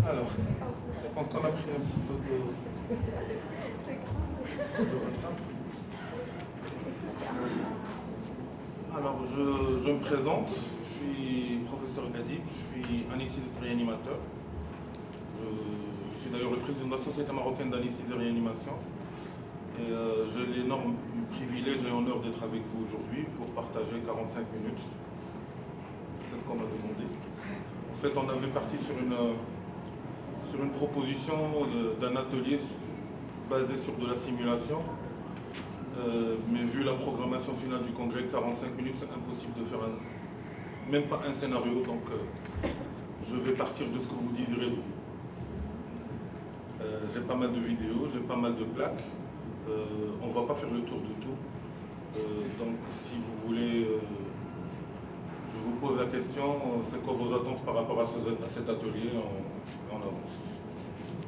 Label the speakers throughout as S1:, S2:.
S1: Alors, je pense qu'on a pris un petit peu de retard. Alors, je me présente, je suis professeur Gadib, je suis anesthésiste réanimateur. Je suis d'ailleurs le président de la Société marocaine d'anesthésie et réanimation. Et j'ai l'énorme privilège et honneur d'être avec vous aujourd'hui pour partager 45 minutes. C'est ce qu'on m'a demandé. En fait, on avait parti sur une proposition d'un atelier basé sur de la simulation. Mais vu la programmation finale du congrès, 45 minutes, c'est impossible de faire même pas un scénario. Donc, je vais partir de ce que vous désirez vous. J'ai pas mal de vidéos, j'ai pas mal de plaques. On ne va pas faire le tour de tout. Donc, si vous voulez, je vous pose la question, c'est quoi vos attentes par rapport à cet atelier en avance,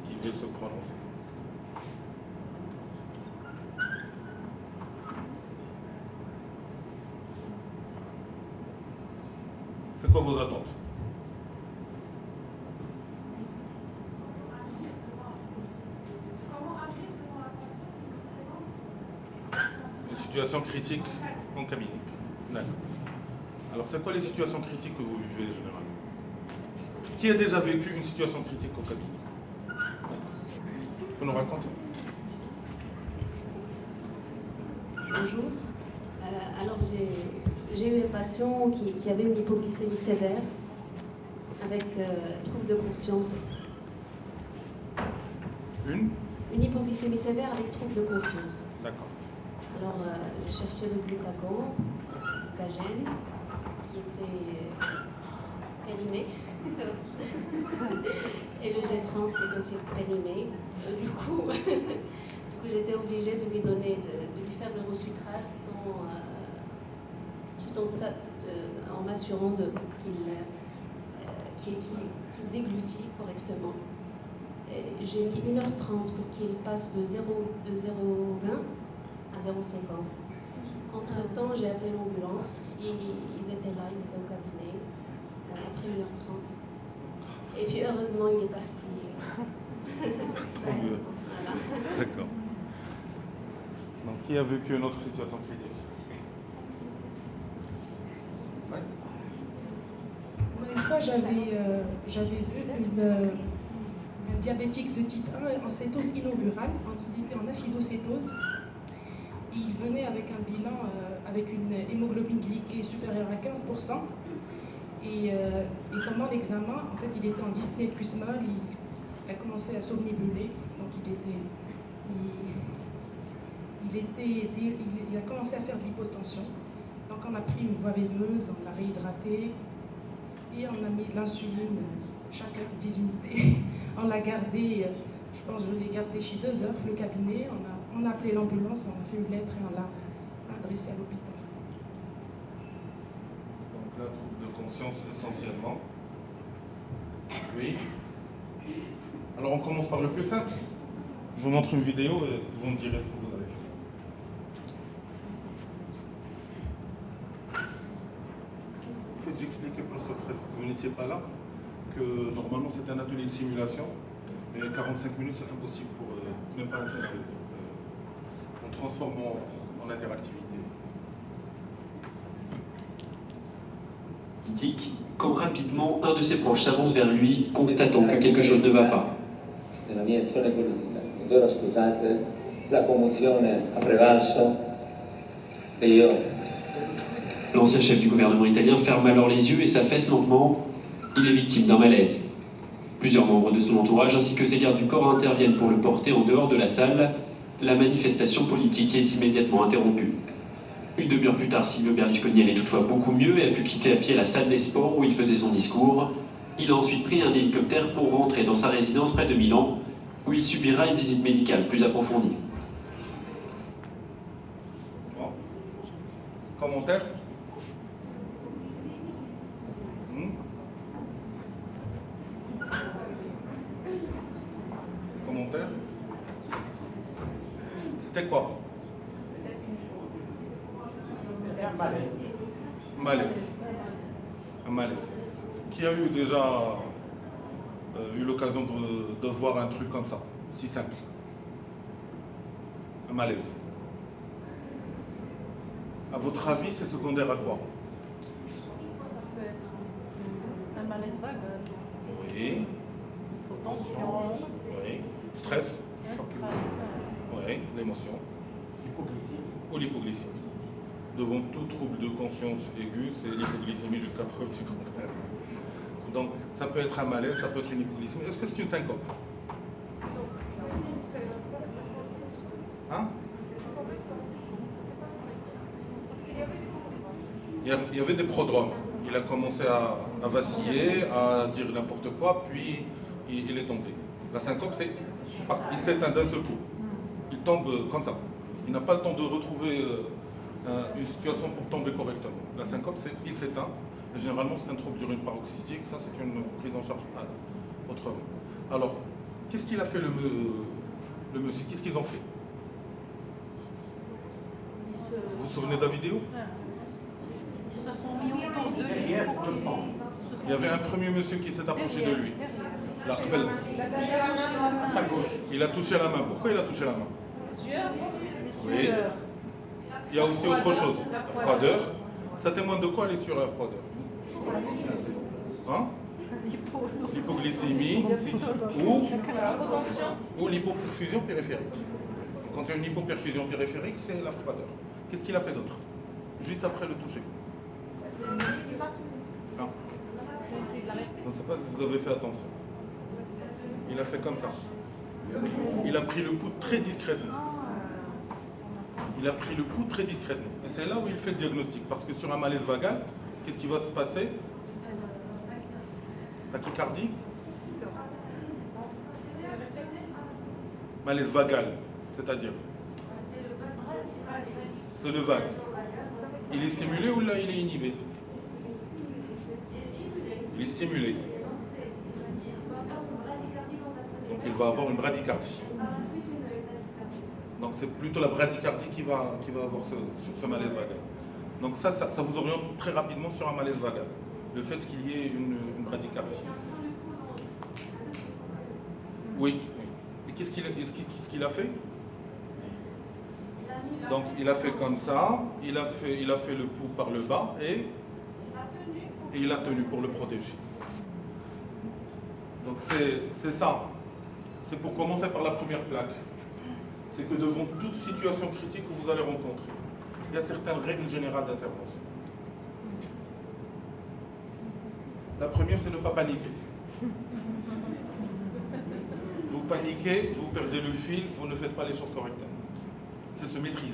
S1: qui veut se prononcer. C'est quoi vos attentes? Une situation critique en cabinet. D'accord. Alors, c'est quoi les situations critiques que vous vivez généralement? Qui a déjà vécu une situation critique au cabinet? Tu peux nous raconter?
S2: Bonjour. Alors, j'ai eu un patient qui avait une hypoglycémie sévère avec trouble de conscience.
S1: Une
S2: hypoglycémie sévère avec trouble de conscience.
S1: D'accord.
S2: Alors, je cherchais le glucagon, glucagène, qui était périmé, et le G30 qui était aussi périmé. Du coup, j'étais obligée de lui donner, de lui faire le resucrage en m'assurant qu'il déglutit correctement. J'ai mis 1h30 pour qu'il passe de 0,20 à 0,50. Entre-temps, j'ai appelé l'ambulance. Ils étaient là, ils étaient au cabinet, après 1h30. Et puis heureusement, il est parti.
S1: Tant mieux.
S2: Voilà.
S1: D'accord. Donc, qui a vécu une autre situation critique? Ouais.
S3: Une fois, j'avais vu un diabétique de type 1 en cétose inaugurale, il était en acidocétose. Il venait avec un bilan avec une hémoglobine glyquée supérieure à 15%. Et pendant l'examen, en fait, il était en dyspnée plus molle, il a commencé à somnibuler, donc il a commencé à faire de l'hypotension. Donc on a pris une voie veineuse, on l'a réhydraté et on a mis de l'insuline chaque heure 10 unités. On l'a gardé, je pense que je l'ai gardé chez 2 heures, le cabinet, on a appelé l'ambulance, on a fait une lettre et on l'a adressé à l'hôpital.
S1: Donc là, trouble de conscience essentiellement. Oui. Alors on commence par le plus simple. Je vous montre une vidéo et vous me direz ce que vous avez fait. En fait, j'expliquais pour ce frère que vous n'étiez pas là, que normalement c'est un atelier de simulation, et 45 minutes c'est impossible pour même pas un scénario. On transforme en interactivité.
S4: Quand rapidement un de ses proches s'avance vers lui, constatant que quelque chose ne va pas.
S5: Nella mia azione politica, mi chiedo scusate, la commozione ha prevalso e io.
S4: L'ancien chef du gouvernement italien ferme alors les yeux et s'affaisse lentement. Il est victime d'un malaise. Plusieurs membres de son entourage ainsi que ses gardes du corps interviennent pour le porter en dehors de la salle. La manifestation politique est immédiatement interrompue. Une demi-heure plus tard, Silvio Berlusconi allait toutefois beaucoup mieux et a pu quitter à pied la salle des sports où il faisait son discours. Il a ensuite pris un hélicoptère pour rentrer dans sa résidence près de Milan, où il subira une visite médicale plus approfondie.
S1: Bon. Commentaire? Commentaire? C'était quoi?
S6: Un malaise.
S1: Malaise. Un malaise. Qui a eu déjà eu l'occasion de voir un truc comme ça, si simple? Un malaise. À votre avis, c'est secondaire à quoi?
S6: Ça peut être un malaise vague.
S1: Oui.
S6: Tension.
S1: Oui. Stress. Oui. L'émotion.
S7: L'hypoglycémie.
S1: Ou l'hypoglycémie. Devant tout trouble de conscience aiguë, c'est l'hypoglycémie jusqu'à preuve du contraire. Donc, ça peut être un malaise, ça peut être une hypoglycémie. Est-ce que c'est une syncope? Hein? Il y avait des prodromes. Il a commencé à vaciller, à dire n'importe quoi, puis il est tombé. La syncope, c'est... il s'éteint d'un seul coup. Il tombe comme ça. Il n'a pas le temps de retrouver une situation pour tomber correctement. La syncope, c'est il s'éteint. Généralement, c'est un trouble d'urine paroxystique. Ça, c'est une prise en charge autrement. Alors, qu'est-ce qu'il a fait le monsieur? Qu'est-ce qu'ils ont fait? Vous vous souvenez de la vidéo?
S6: Ils se sont mis autour de lui.
S7: Derrière, pour le prendre.
S1: Il y avait un premier monsieur qui s'est approché de lui. Là,
S7: Sa gauche.
S1: il a touché la main. Pourquoi il a touché la main? Oui. Il y a aussi autre chose. La froideur. Ça témoigne de quoi les sueurs et la froideur? Hein? L'hypoglycémie ou l'hypoperfusion périphérique. Quand il y a une hypoperfusion périphérique, c'est la froideur. Qu'est-ce qu'il a fait d'autre? Juste après le toucher. Non. Je ne sais pas si vous avez fait attention. Il a fait comme ça. Il a pris le pouls très discrètement. Il a pris le pouls très discrètement. Et c'est là où il fait le diagnostic. Parce que sur un malaise vagal, qu'est-ce qui va se passer? Tachycardie? Malaise vagal, c'est-à-dire? C'est le vague. Il est stimulé ou là il est inhibé? Il est stimulé. Donc il va avoir une bradycardie. Donc c'est plutôt la bradycardie qui va avoir ce malaise vagal. Donc ça vous oriente très rapidement sur un malaise vagal. Le fait qu'il y ait une bradycardie. Oui. Et qu'est-ce qu'il a fait? Donc il a fait comme ça, il a fait le pouls par le bas et il a tenu pour le protéger. Donc c'est ça. C'est pour commencer par la première plaque. C'est que devant toute situation critique que vous allez rencontrer, il y a certaines règles générales d'intervention. La première, c'est ne pas paniquer. Vous paniquez, vous perdez le fil, vous ne faites pas les choses correctement. C'est se maîtriser.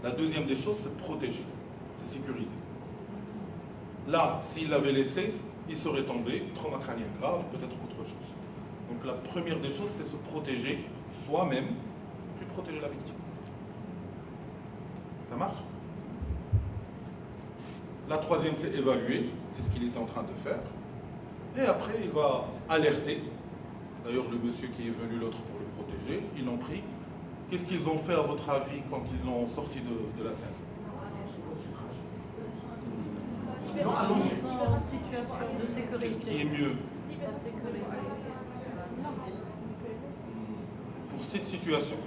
S1: La deuxième des choses, c'est protéger, c'est sécuriser. Là, s'il l'avait laissé, il serait tombé, trauma crânien grave, peut-être autre chose. Donc la première des choses, c'est se protéger soi-même, puis protéger la victime. Ça marche? La troisième, c'est évaluer, c'est ce qu'il était en train de faire. Et après, il va alerter. D'ailleurs, le monsieur qui est venu l'autre pour le protéger, ils l'ont pris. Qu'est-ce qu'ils ont fait, à votre avis, quand ils l'ont sorti de la scène?
S6: En situation de sécurité.
S1: Qu'est-ce qui est mieux?
S6: La sécurité.
S1: Pour cette situation,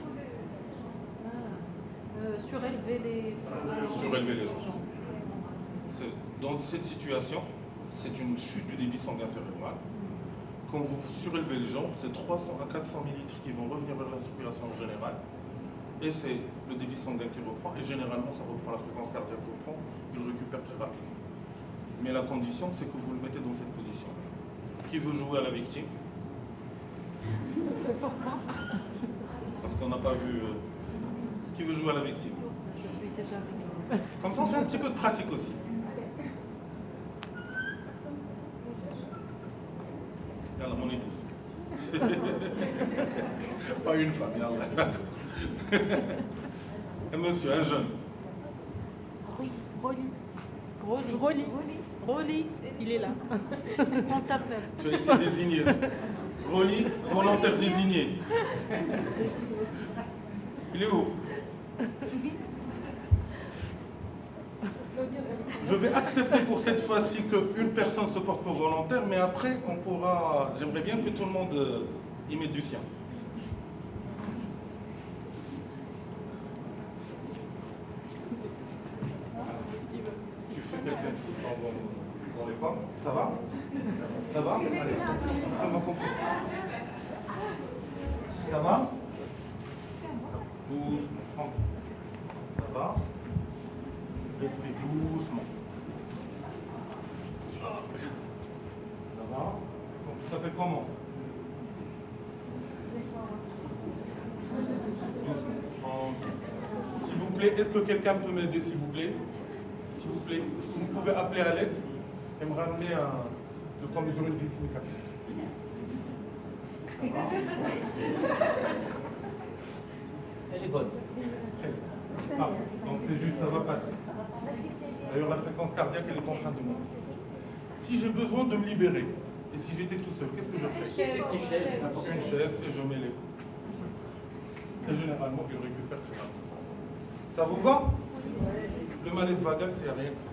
S6: Surélever les
S1: gens. Dans cette situation, c'est une chute du débit sanguin cérébral. Quand vous surélevez les jambes, c'est 300 à 400 millilitres qui vont revenir vers la circulation générale. Et c'est le débit sanguin qui reprend. Et généralement, ça reprend, la fréquence cardiaque reprend. Il récupère très rapidement. Mais la condition, c'est que vous le mettez dans cette position. Qui veut jouer à la victime? Parce qu'on n'a pas vu... Qui veut jouer à la victime?
S6: Je suis déjà victime.
S1: Comme ça, on fait un petit peu de pratique aussi. Yallah, mon épouse. Pas une femme, yallah, d'accord. Un monsieur, un jeune.
S6: Rolly, il est là. On t'appelle.
S1: Tu as été désigné. Rolly, volontaire désigné. Il est où? Je vais accepter pour cette fois-ci qu'une personne se porte pour volontaire, mais après, on pourra... J'aimerais bien que tout le monde y mette du sien. Tu fais quelqu'un dans les pommes. Ça va? Ça va? Allez, fais-moi confiance. Ça va? Doucement. Ça va? Respire doucement. Ça va? Tu t'appelles comment? S'il vous plaît, est-ce que quelqu'un peut m'aider, s'il vous plaît? S'il vous plaît, est-ce que vous pouvez appeler à l'aide et me ramener de quoi mesurer le glycémie capillaire? Ça va?
S5: Elle est bonne.
S1: Ah, donc c'est juste, ça va passer. D'ailleurs, la fréquence cardiaque, elle est en train de monter. Si j'ai besoin de me libérer, et si j'étais tout seul, qu'est-ce que je fais?
S5: Une chaise.
S1: Une chaise et je mets les... Et généralement, il récupère très rapidement. Ça vous va? Le malaise vagal, c'est rien que ça.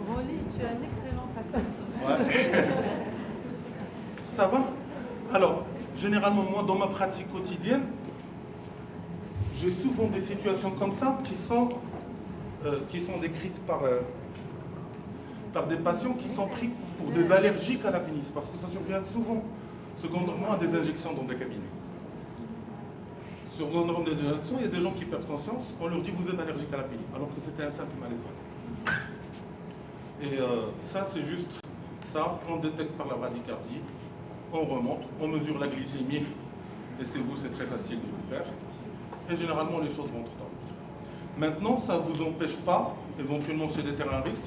S6: Rolly, tu as un excellent papa.
S1: Ouais. Ça va? Alors, généralement, moi, dans ma pratique quotidienne, j'ai souvent des situations comme ça qui sont décrites par des patients qui sont pris pour des allergiques à la pénice, parce que ça survient souvent, secondairement, à des injections dans des cabinets. Secondairement des injections, il y a des gens qui perdent conscience, on leur dit vous êtes allergique à la pénice, alors que c'était un simple malaise vagal. Et ça, c'est juste ça, on détecte par la bradycardie, on remonte, on mesure la glycémie, et c'est très facile de le faire. Et généralement, les choses vont droit. Maintenant, ça ne vous empêche pas, éventuellement chez des terrains à risque,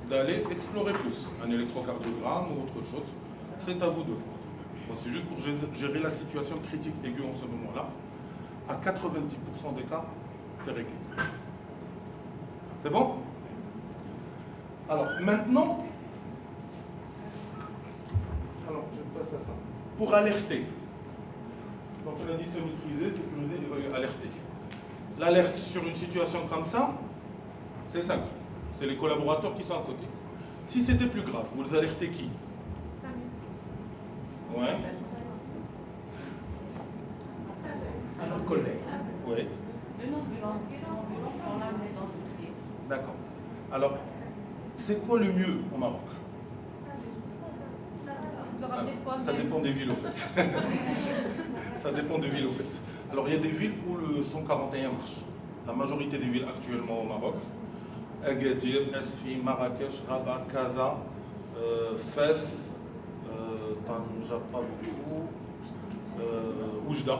S1: d'aller explorer plus, un électrocardiogramme ou autre chose. C'est à vous de voir. Bon, c'est juste pour gérer la situation critique aiguë en ce moment-là. À 90% des cas, c'est réglé. C'est bon? Alors, maintenant, je passe à ça. Pour alerter. Donc on a dit se maîtriser, sécuriser et alerter. L'alerte sur une situation comme ça, c'est simple. C'est les collaborateurs qui sont à côté. Si c'était plus grave, vous les alertez qui? Ouais.
S5: Un collègue.
S1: Oui. D'accord. Alors, c'est quoi le mieux au Maroc? Ça dépend des villes, au fait. Ça dépend des villes, au fait. Alors, il y a des villes où le 141 marche. La majorité des villes actuellement au Maroc, Agadir, Esfi, Marrakech, Rabat, Casa, Fès, Tanja, pas beaucoup, Oujda.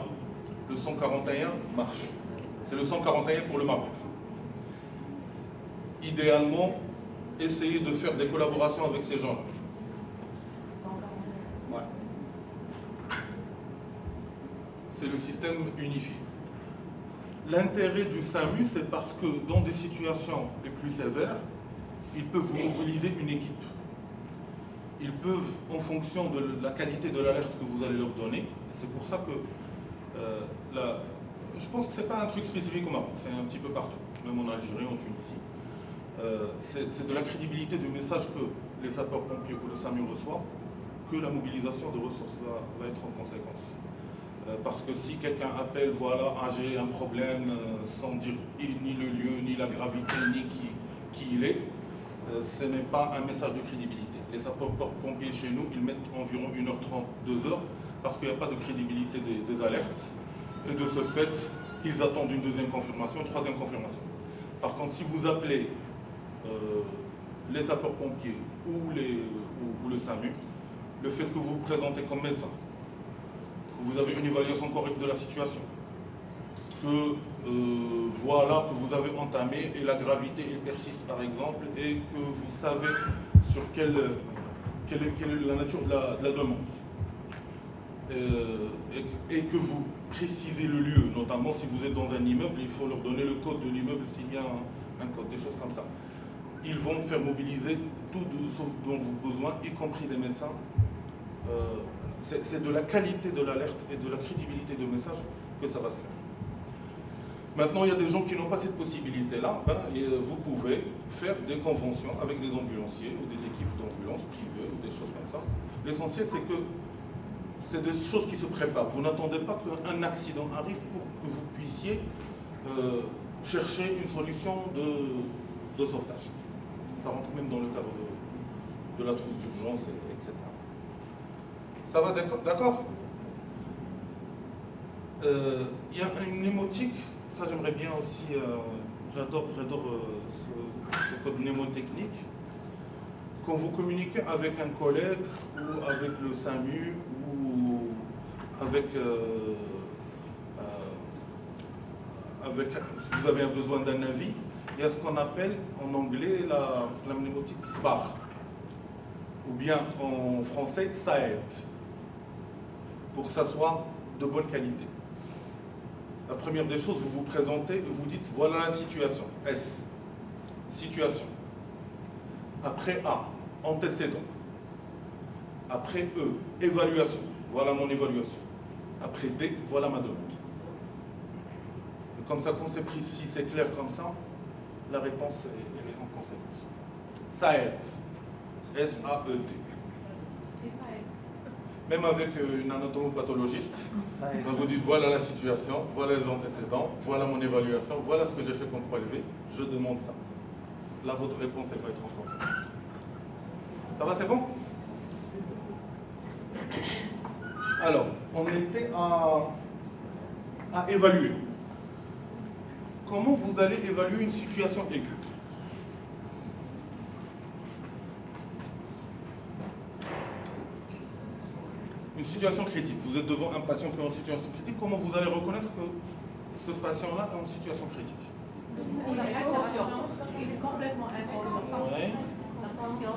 S1: Le 141 marche. C'est le 141 pour le Maroc. Idéalement, essayez de faire des collaborations avec ces gens-là. Ouais. C'est le système unifié. L'intérêt du SAMU, c'est parce que dans des situations les plus sévères, ils peuvent vous mobiliser une équipe. Ils peuvent, en fonction de la qualité de l'alerte que vous allez leur donner, c'est pour ça que je pense que ce n'est pas un truc spécifique au Maroc, c'est un petit peu partout, même en Algérie, en Tunisie. C'est de la crédibilité du message que les sapeurs-pompiers ou le SAMU reçoivent, que la mobilisation de ressources va être en conséquence. Parce que si quelqu'un appelle, voilà, j'ai un problème, sans dire ni le lieu, ni la gravité, ni qui il est, ce n'est pas un message de crédibilité. Les sapeurs-pompiers chez nous, ils mettent environ 1h30, 2h, parce qu'il n'y a pas de crédibilité des alertes. Et de ce fait, ils attendent une deuxième confirmation, une troisième confirmation. Par contre, si vous appelez les sapeurs-pompiers ou le SAMU, le fait que vous vous présentez comme médecin, que vous avez une évaluation correcte de la situation, que voilà, que vous avez entamé et la gravité elle persiste par exemple, et que vous savez sur quelle est la nature de la demande. Et que vous précisez le lieu, notamment si vous êtes dans un immeuble, il faut leur donner le code de l'immeuble s'il y a un code, des choses comme ça. Ils vont faire mobiliser tout ce dont vous avez besoin, y compris des médecins. C'est de la qualité de l'alerte et de la crédibilité du message que ça va se faire. Maintenant, il y a des gens qui n'ont pas cette possibilité-là. Vous pouvez faire des conventions avec des ambulanciers ou des équipes d'ambulance privées ou des choses comme ça. L'essentiel, c'est que c'est des choses qui se préparent. Vous n'attendez pas qu'un accident arrive pour que vous puissiez chercher une solution de sauvetage. Ça rentre même dans le cadre de la trousse d'urgence, etc. Ça va, d'accord? Il y a une mnémotique, ça j'aimerais bien aussi, j'adore ce code mnémotechnique. Quand vous communiquez avec un collègue ou avec le SAMU ou avec vous avez besoin d'un avis, il y a ce qu'on appelle en anglais la mnémotique SBAR, ou bien en français SAED, pour que ça soit de bonne qualité. La première des choses, vous vous présentez et vous dites voilà la situation, S, situation. Après A, antécédent. Après E, évaluation, voilà mon évaluation. Après D, voilà ma demande. Et comme ça, quand c'est précis, c'est clair comme ça, la réponse est en conséquence. SAED, S-A-E-D. Même avec une anatomopathologiste, vous dites voilà la situation, voilà les antécédents, voilà mon évaluation, voilà ce que j'ai fait comme prélevé, je demande ça. Là, votre réponse, elle va être en conséquence. Ça va, c'est bon? Alors, on était à évaluer. Comment vous allez évaluer une situation aiguë? Une situation critique. Vous êtes devant un patient qui est en situation critique. Comment vous allez reconnaître que ce patient-là est en situation critique?
S6: Il est inconscient. Il est complètement inconscient.
S1: Oui.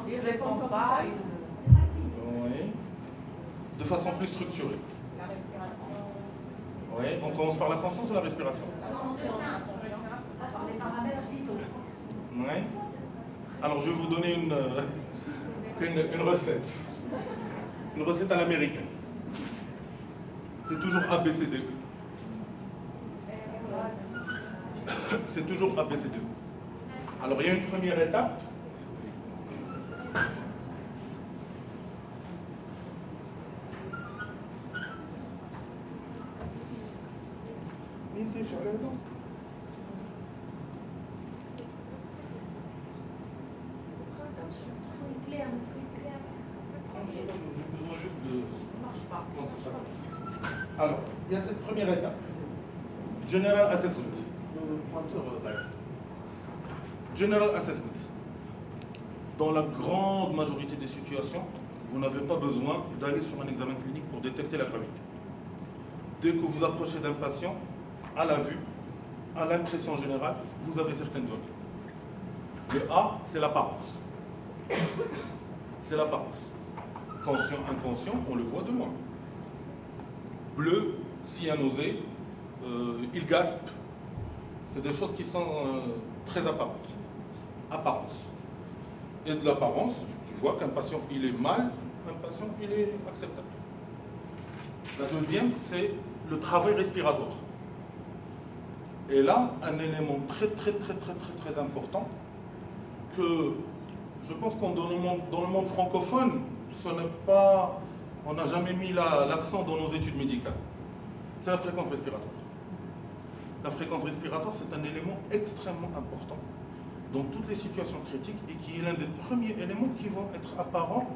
S6: Il ne répond pas.
S1: Oui. De façon plus structurée.
S6: La respiration.
S1: Oui. On commence par la conscience ou la respiration?
S6: La conscience. Par les paramètres vitaux.
S1: Oui. Alors, je vais vous donner une recette. Une recette à l'américaine. C'est toujours ABCD. C'est toujours ABCD. Alors, il y a une première étape. Alors, il y a cette première étape. General Assessment. General Assessment. Dans la grande majorité des situations, vous n'avez pas besoin d'aller sur un examen clinique pour détecter la gravité. Dès que vous approchez d'un patient, à la vue, à l'impression générale, vous avez certaines données. Le A, c'est l'apparence. C'est l'apparence. Conscient, inconscient, on le voit de loin. Bleu, cyanosé, il gaspe. C'est des choses qui sont très apparentes. Apparence. Et de l'apparence, je vois qu'un patient, il est mal, un patient, il est acceptable. La deuxième, c'est le travail respiratoire. Et là, un élément très important que je pense qu'on dans le monde francophone, ce n'est pas, on n'a jamais mis l'accent dans nos études médicales. C'est la fréquence respiratoire. La fréquence respiratoire, c'est un élément extrêmement important dans toutes les situations critiques et qui est l'un des premiers éléments qui vont être apparents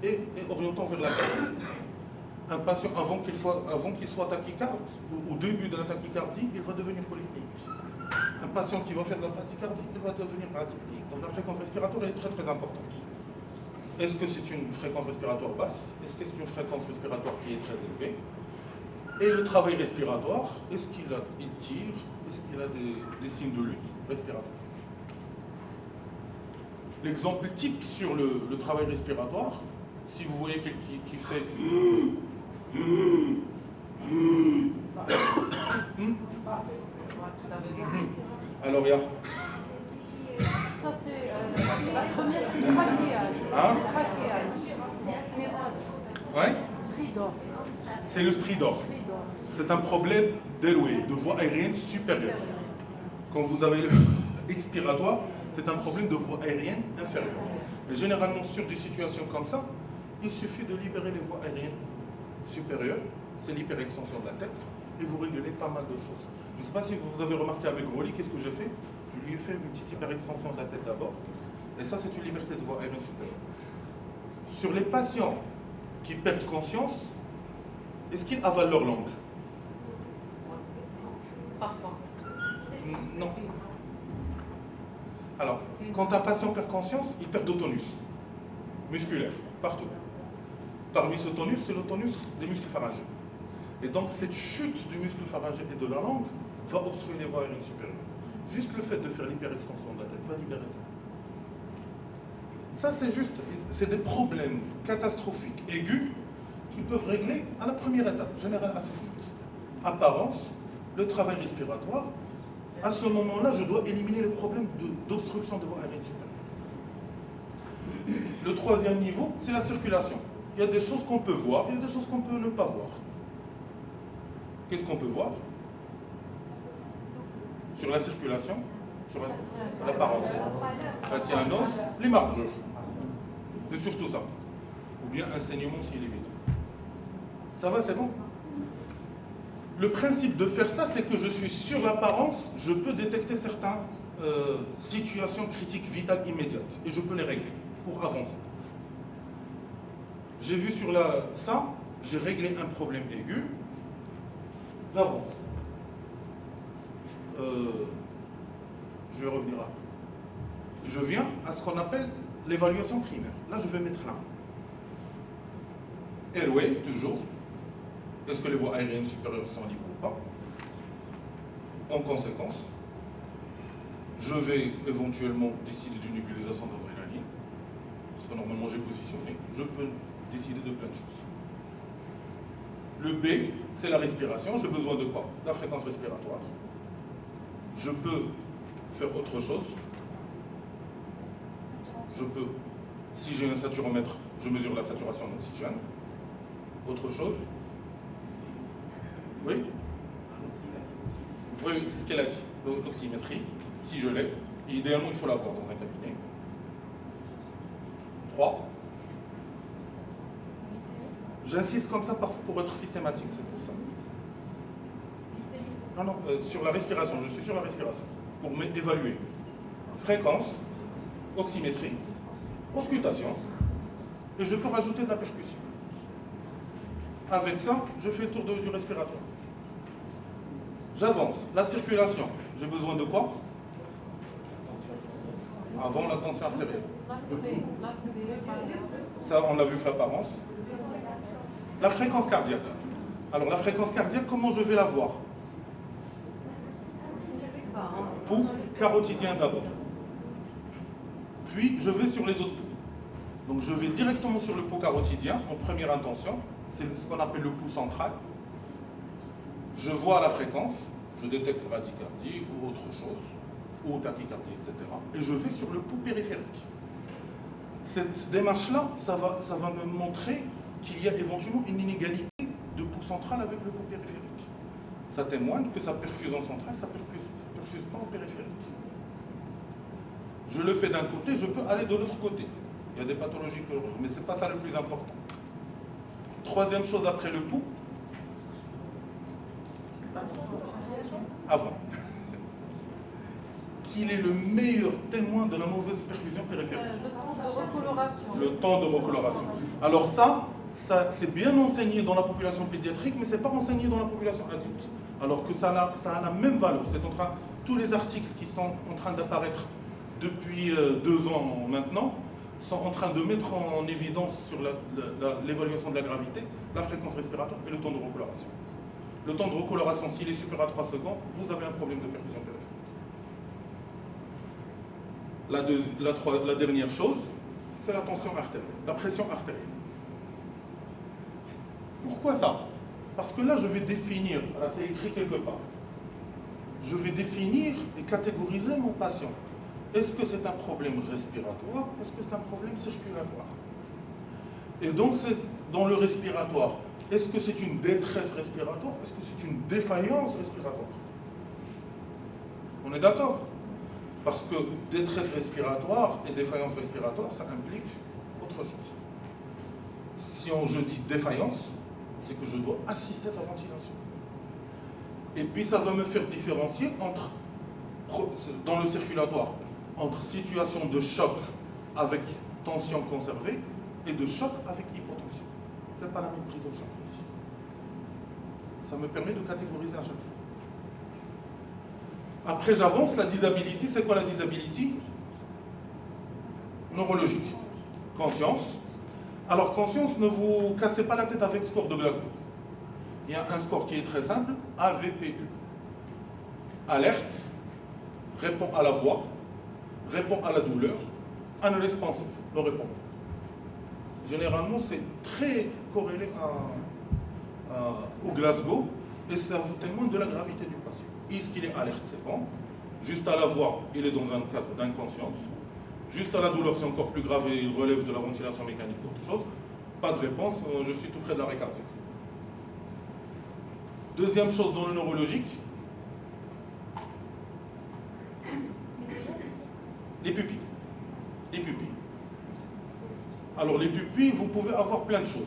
S1: et orientant vers la mort. Un patient, avant qu'il soit tachycarde, au début de la tachycardie, il va devenir polypnique. Un patient qui va faire de la tachycardie, il va devenir atypique. Donc la fréquence respiratoire elle est très importante. Est-ce que c'est une fréquence respiratoire basse? Est-ce que c'est une fréquence respiratoire qui est très élevée? Et le travail respiratoire, est-ce qu'il tire? Est-ce qu'il a des signes de lutte respiratoire? L'exemple type sur le travail respiratoire, si vous voyez quelqu'un qui fait alors il y a
S6: Ça c'est la première, c'est le trachéage.
S1: Hein?
S6: Trachéage.
S1: Ouais?
S6: Stridor.
S1: C'est le stridor. C'est un problème d'airway, de voie aérienne supérieure. Quand vous avez le expiratoire, c'est un problème de voie aérienne inférieure. Et généralement, sur des situations comme ça, il suffit de libérer les voies aériennes supérieures, c'est l'hyperextension de la tête, et vous réglez pas mal de choses. Je ne sais pas si vous avez remarqué avec Rolly, qu'est-ce que j'ai fait? Je lui ai fait une petite hyperextension de la tête d'abord, et ça c'est une liberté de voie aérienne supérieure. Sur les patients qui perdent conscience, est-ce qu'ils avalent leur langue?
S6: Parfois.
S1: Non. Alors, quand un patient perd conscience, il perd de tonus musculaire, partout. Parmi ce tonus, c'est le tonus des muscles pharyngés. Et donc, cette chute du muscle pharyngé et de la langue va obstruer les voies aériennes supérieures. Juste le fait de faire l'hyperextension de la tête va libérer ça. Ça, c'est juste, c'est des problèmes catastrophiques, aigus, qui peuvent régler à la première étape, General Assessment. Apparence, le travail respiratoire. À ce moment-là, je dois éliminer les problèmes d'obstruction de voies aériennes supérieures. Le troisième niveau, c'est la circulation. Il y a des choses qu'on peut voir, il y a des choses qu'on peut ne pas voir. Qu'est-ce qu'on peut voir? Sur la circulation, sur l'apparence, la cyanose, les marbrures. C'est surtout ça. Ou bien un saignement s'il est vide. Ça va, c'est bon? Le principe de faire ça, c'est que je suis sur l'apparence, je peux détecter certaines situations critiques vitales immédiates et je peux les régler pour avancer. J'ai vu sur ça, j'ai réglé un problème aigu, j'avance. Je vais revenir là. Je viens à ce qu'on appelle l'évaluation primaire. Là, je vais mettre là. Airway, toujours. Est-ce que les voies aériennes supérieures sont libres ou pas? En conséquence, je vais éventuellement décider d'une nébulisation d'adrénaline, parce que normalement j'ai positionné. Je peux décider de plein de choses. Le B, c'est la respiration. J'ai besoin de quoi? La fréquence respiratoire. Je peux faire autre chose. Je peux, si j'ai un saturomètre, je mesure la saturation d'oxygène. Autre chose? Oui? Oui, c'est ce qu'elle a dit. L'oxymétrie, si je l'ai, idéalement il faut l'avoir dans un cabinet. 3. J'insiste comme ça pour être systématique, c'est pour ça. Non, non, sur la respiration, je suis sur la respiration. Pour m'évaluer. Fréquence, oxymétrie, auscultation, et je peux rajouter de la percussion. Avec ça, je fais le tour du respiratoire. J'avance. La circulation, j'ai besoin de quoi? Avant la tension artérielle. Ça, on l'a vu l'apparence. La fréquence cardiaque. Alors, la fréquence cardiaque, comment je vais la voir? Pouls carotidien d'abord. Puis, je vais sur les autres pouls. Donc, je vais directement sur le pouls carotidien, en première intention. C'est ce qu'on appelle le pouls central. Je vois la fréquence, je détecte bradycardie ou autre chose, ou tachycardie, etc. Et je vais sur le pouls périphérique. Cette démarche-là, ça va me montrer qu'il y a éventuellement une inégalité de pouls central avec le pouls périphérique. Ça témoigne que sa perfusion centrale, ça ne perfuse pas au périphérique. Je le fais d'un côté, je peux aller de l'autre côté. Il y a des pathologies pleureuses, mais ce n'est pas ça le plus important. Troisième chose après le pouls, avant. Qu'il est le meilleur témoin de la mauvaise perfusion périphérique.
S6: Le temps de recoloration.
S1: Le temps de recoloration. Alors ça c'est bien enseigné dans la population pédiatrique, mais ce n'est pas enseigné dans la population adulte. Alors que ça a la même valeur. Tous les articles qui sont en train d'apparaître depuis 2 ans maintenant sont en train de mettre en évidence sur l'évaluation de la gravité, la fréquence respiratoire et le temps de recoloration. Le temps de recoloration, s'il est supérieur à 3 secondes, vous avez un problème de perfusion périphérique. La dernière chose, c'est la tension artérielle, la pression artérielle. Pourquoi ça? Parce que là, je vais définir, là c'est écrit quelque part, je vais définir et catégoriser mon patient. Est-ce que c'est un problème respiratoire? Est-ce que c'est un problème circulatoire? Et dans le respiratoire, Est-ce que c'est une détresse respiratoire? Est-ce que c'est une défaillance respiratoire? On est d'accord? Parce que détresse respiratoire et défaillance respiratoire, ça implique autre chose. Si je dis défaillance, c'est que je dois assister à sa ventilation. Et puis ça va me faire différencier entre, dans le circulatoire, entre situation de choc avec tension conservée et de choc avec hypotension. Ce n'est pas la même prise en charge ici. Ça me permet de catégoriser à chaque fois. Après, j'avance. La disability, c'est quoi la disability? Neurologique. Conscience. Alors, conscience, ne vous cassez pas la tête avec le score de Glasgow. Il y a un score qui est très simple, AVPU. Alerte, répond à la voix, répond à la douleur, unresponsive, ne répond pas. Généralement, c'est très corrélé au Glasgow et ça vous témoigne de la gravité du patient. Est-ce qu'il est alerte? C'est bon. Juste à la voix, il est dans un cadre d'inconscience. Juste à la douleur, c'est encore plus grave et il relève de la ventilation mécanique ou autre chose. Pas de réponse, je suis tout près de l'arrêt cardiaque. Deuxième chose dans le neurologique, les pupilles. Les pupilles. Alors les pupilles, vous pouvez avoir plein de choses.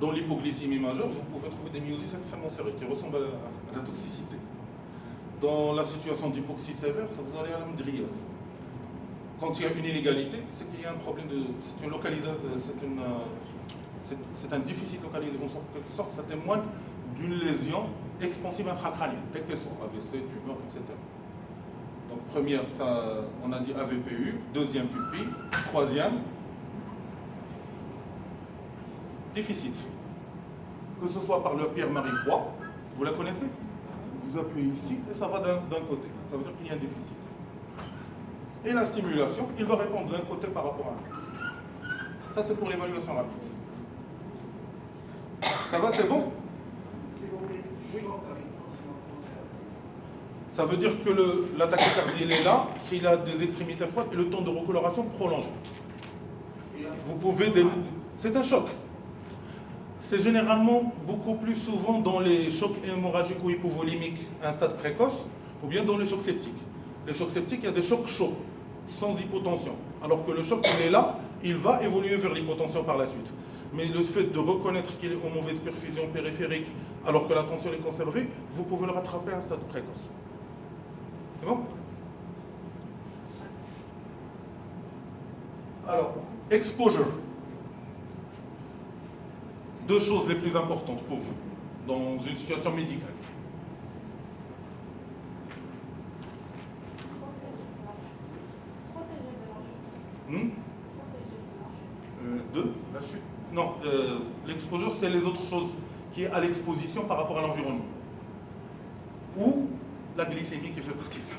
S1: Dans l'hypoglycémie majeure, vous pouvez trouver des myosis extrêmement serrées qui ressemblent à la toxicité. Dans la situation d'hypoxie sévère, ça vous allez à la mydriase. Quand il y a une inégalité, c'est qu'il y a un problème de... C'est une localisation, c'est un déficit localisé. En quelque sorte, ça témoigne d'une lésion expansive intracrânienne, quelle qu'elle soit, AVC, tumeur, etc. Donc première, ça, on a dit AVPU, deuxième pupille, troisième, déficit. Que ce soit par le Pierre-Marie Froid, vous la connaissez? Vous appuyez ici et ça va d'un côté. Ça veut dire qu'il y a un déficit. Et la stimulation, il va répondre d'un côté par rapport à l'autre. Ça, c'est pour l'évaluation rapide. Ça va, c'est bon? Ça veut dire que la tachycardie, elle est là, qu'il a des extrémités froides et le temps de recoloration prolongé. Vous pouvez... C'est un choc. C'est généralement beaucoup plus souvent dans les chocs hémorragiques ou hypovolimiques à un stade précoce, ou bien dans les chocs septiques. Les chocs septiques, il y a des chocs chauds, sans hypotension. Alors que le choc, il est là, il va évoluer vers l'hypotension par la suite. Mais le fait de reconnaître qu'il est en mauvaise perfusion périphérique, alors que la tension est conservée, vous pouvez le rattraper à un stade précoce. C'est bon? Alors, exposure. Deux choses les plus importantes pour vous dans une situation médicale. De la chute? Non, l'exposure, c'est les autres choses qui est à l'exposition par rapport à l'environnement. Ou la glycémie qui fait partie de ça.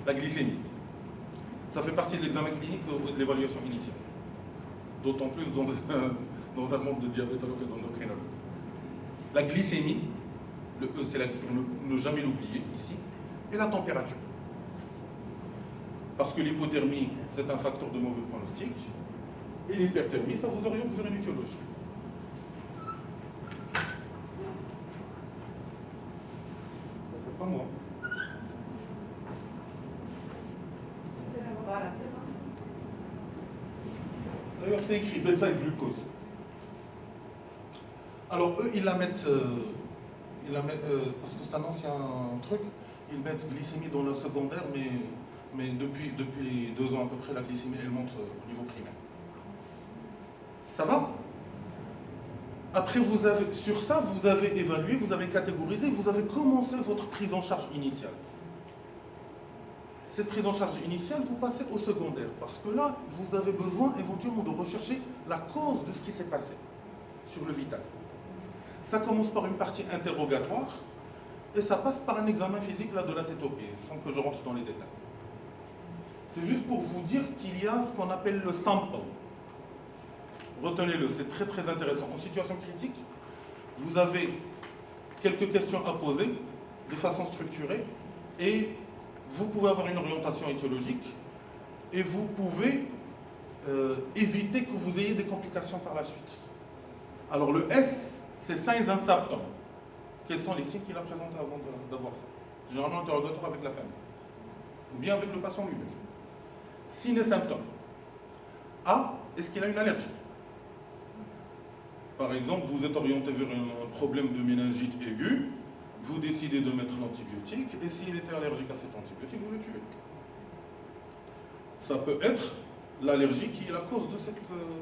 S1: La glycémie. Ça fait partie de l'examen clinique ou de l'évaluation initiale. D'autant plus dans un monde de diabétologue et d'endocrinologue. La glycémie, le E, c'est pour ne jamais l'oublier ici, et la température. Parce que l'hypothermie, c'est un facteur de mauvais pronostic, et l'hyperthermie, ça vous oriente vers une étiologie. Ça fait pas moi. D'ailleurs, c'est écrit bedside glucose. Alors, eux, ils la mettent parce que c'est un ancien truc, ils mettent glycémie dans le secondaire, mais depuis 2 ans à peu près, la glycémie, elle monte au niveau primaire. Ça va? Après, sur ça, vous avez évalué, vous avez catégorisé, vous avez commencé votre prise en charge initiale. Cette prise en charge initiale, vous passez au secondaire, parce que là, vous avez besoin éventuellement de rechercher la cause de ce qui s'est passé sur le vital. Ça commence par une partie interrogatoire, et ça passe par un examen physique là, de la tête aux pieds, sans que je rentre dans les détails. C'est juste pour vous dire qu'il y a ce qu'on appelle le sample. Retenez-le, c'est très très intéressant. En situation critique, vous avez quelques questions à poser de façon structurée, et vous pouvez avoir une orientation étiologique, et vous pouvez éviter que vous ayez des complications par la suite. Alors le S, c'est signs and symptoms. Quels sont les signes qu'il a présentés avant d'avoir ça? Généralement interrogatoire avec la famille, ou bien avec le patient lui-même. Signes et symptômes. A, est-ce qu'il a une allergie? Par exemple, vous êtes orienté vers un problème de méningite aiguë, vous décidez de mettre l'antibiotique, et s'il était allergique à cet antibiotique, vous le tuez. Ça peut être l'allergie qui est la cause de cette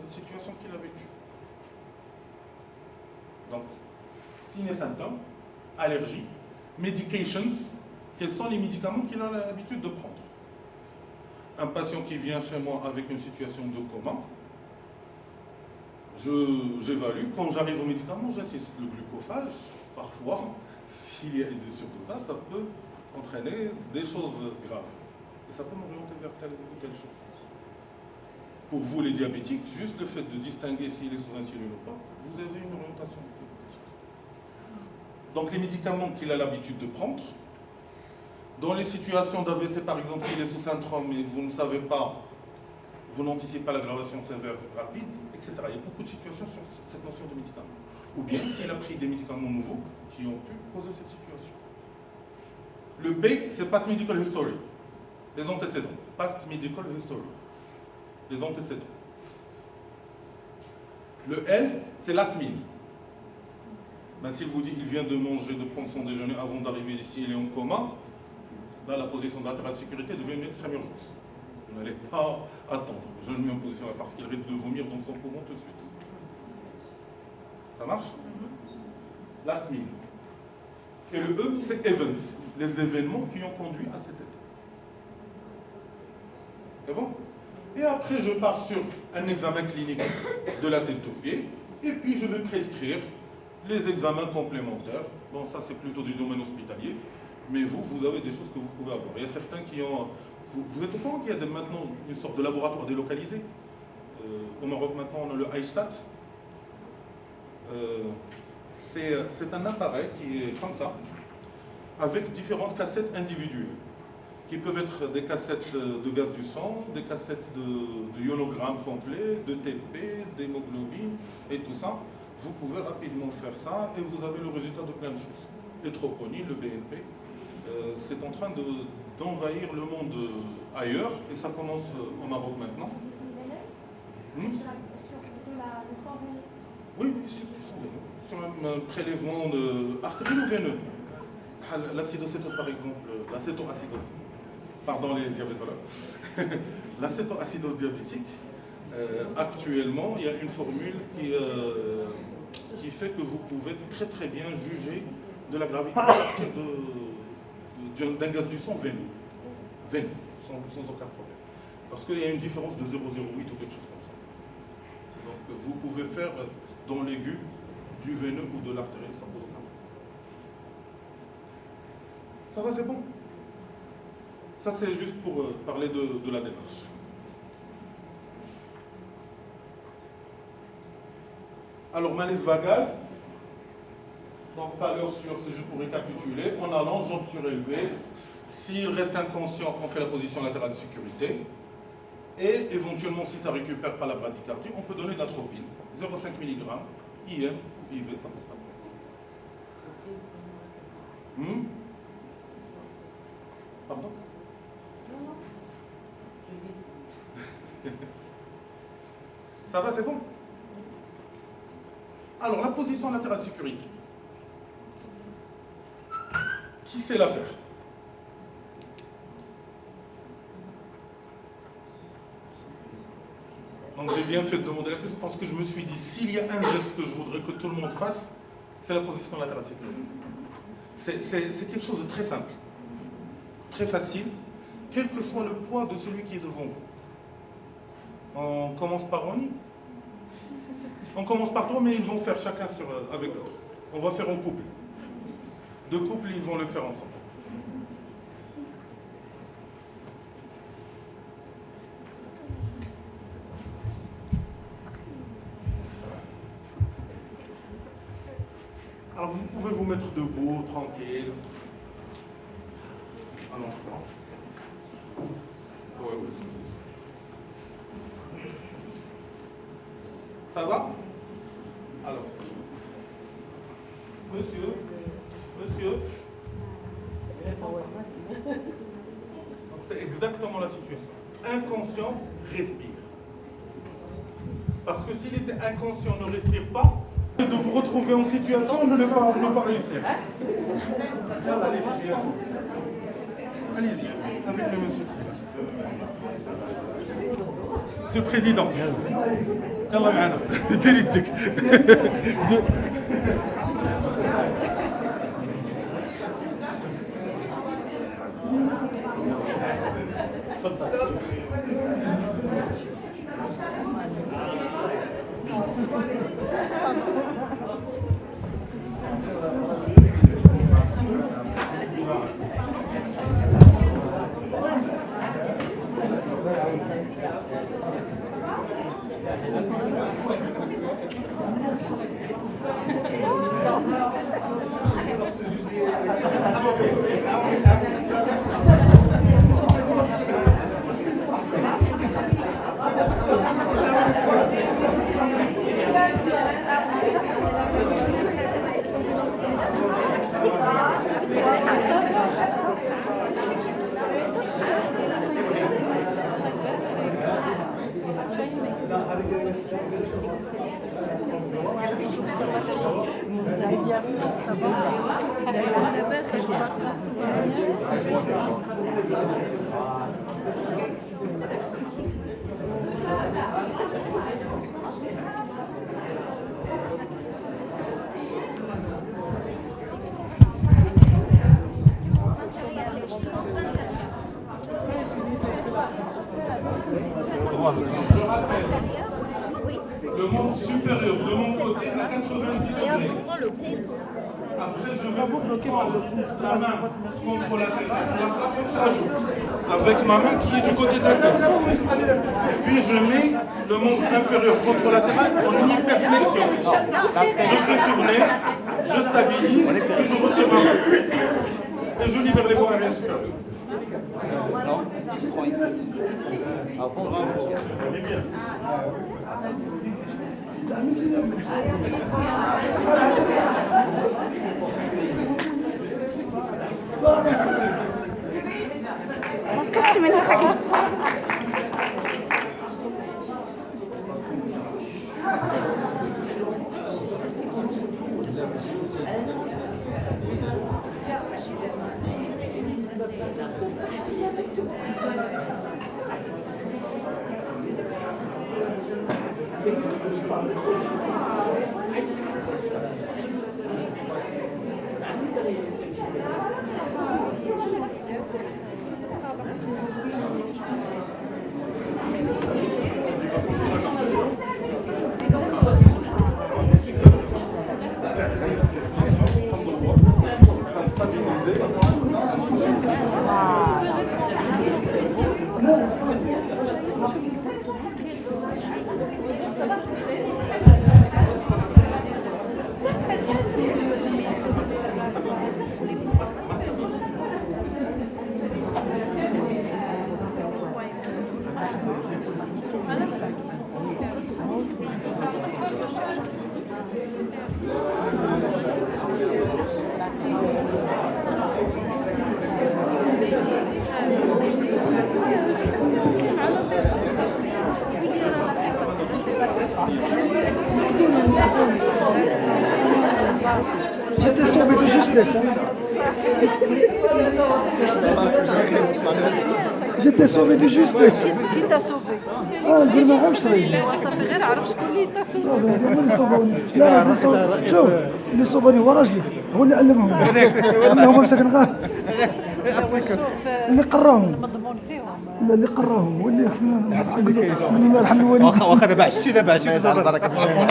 S1: situation qu'il a vécue. Donc, signes et symptômes, allergie, medications, quels sont les médicaments qu'il a l'habitude de prendre? Un patient qui vient chez moi avec une situation de coma, j'évalue, quand j'arrive aux médicaments, j'insiste. Le glucophage, parfois, s'il y a des surdosages, ça peut entraîner des choses graves. Et ça peut m'orienter vers telle ou telle chose. Pour vous, les diabétiques, juste le fait de distinguer s'il est sous insuline ou pas, vous avez une orientation. Donc les médicaments qu'il a l'habitude de prendre, dans les situations d'AVC, par exemple, s'il est sous syndrome et vous ne savez pas, vous n'anticipez pas l'aggravation sévère rapide, etc. Il y a beaucoup de situations sur cette notion de médicaments. Ou bien s'il a pris des médicaments nouveaux qui ont pu causer cette situation. Le B, c'est Past Medical History, les antécédents. Past Medical History, les antécédents. Le L, c'est Last Meal. Ben, s'il vous dit qu'il vient de manger, de prendre son déjeuner avant d'arriver ici, il est en coma, là, la position d'intérêt de sécurité devient une extrême urgence. Vous n'allez pas attendre. Je le mets en position là parce qu'il risque de vomir dans son poumon tout de suite. Ça marche? Last meal. Et le E, c'est events, les événements qui ont conduit à cet état. C'est bon? Et après, je pars sur un examen clinique de la tête aux pieds, et puis je vais prescrire les examens complémentaires. Bon, ça c'est plutôt du domaine hospitalier, mais vous avez des choses que vous pouvez avoir. Il y a certains qui ont... Vous êtes au courant qu'il y a maintenant une sorte de laboratoire délocalisé? Au Maroc maintenant on a le Aïstat. C'est un appareil qui est comme ça, avec différentes cassettes individuelles, qui peuvent être des cassettes de gaz du sang, des cassettes de ionogramme complet, de TP, d'hémoglobine et tout ça. Vous pouvez rapidement faire ça et vous avez le résultat de plein de choses. Les troponines, le BNP, c'est en train d'envahir le monde ailleurs et ça commence au Maroc maintenant. Oui, sur du sang veineux. Sur un prélèvement artériel ou veineux. L'acétocétose par exemple, l'acétoacidose. Pardon les diabétologues. L'acétoacidose diabétique, actuellement, il y a une formule qui fait que vous pouvez très très bien juger de la gravité à partir d'un gaz du sang veineux, sans aucun problème. Parce qu'il y a une différence de 0,08 ou quelque chose comme ça. Donc vous pouvez faire dans l'aigu du veineux ou de l'artériel sans aucun problème. Ça va, c'est bon? Ça c'est juste pour parler de la démarche. Alors, malaise vagal, donc tout à l'heure, c'est juste pour récapituler, en allant, jambes surélevées, s'il reste inconscient, on fait la position latérale de sécurité, et éventuellement, si ça ne récupère pas la bradycardie, on peut donner de l'atropine, 0,5 mg, IM ou IV, ça ne pose pas de problème. Pardon? Ça va, c'est bon? Alors, la position latérale de sécurité. Qui sait la faire? Donc, j'ai bien fait de demander la question parce que je me suis dit, s'il y a un geste que je voudrais que tout le monde fasse, c'est la position latérale de sécurité. C'est quelque chose de très simple, très facile, quel que soit le poids de celui qui est devant vous. On commence par Ronnie. On commence par toi, mais ils vont faire chacun avec l'autre. On va faire en couple. Deux couples, ils vont le faire ensemble. Alors vous pouvez vous mettre debout, tranquille. Allonge-toi. Ouais. Ça va? Alors. Monsieur. Monsieur. C'est exactement la situation. Inconscient, respire. Parce que s'il était inconscient, ne respire pas, de vous retrouver en situation, ne pas réussir. Allez-y, avec le monsieur. Monsieur le Président. Allah معنا. ديري يدك. Je rappelle, le membre supérieur de mon côté à 90 degrés. Après, je vais prendre la main contre-latérale, la contre la joue, avec ma main qui est du côté de la tête. Puis je mets le membre inférieur contre-latéral en hyperflexion. Je fais tourner, je stabilise, puis je retire ma main. Et je libère les voies aériennes supérieures.
S8: J'étais sauvé de justesse. Hein. J'étais sauvé de justesse.
S6: Qui t'a sauvé?
S8: نقول ما عرفش طريق.
S6: صافي غير عرف شكون اللي ت'a sauvé.
S8: هو اللي صوبوني. لا شوف اللي صوبوني هو راجلي هو اللي علمهم. هما مساكن غير. اللي قراهم. لا اللي قراهم هو اللي خصنا من الحل الوالد.
S9: واخا دابا عشتي
S1: On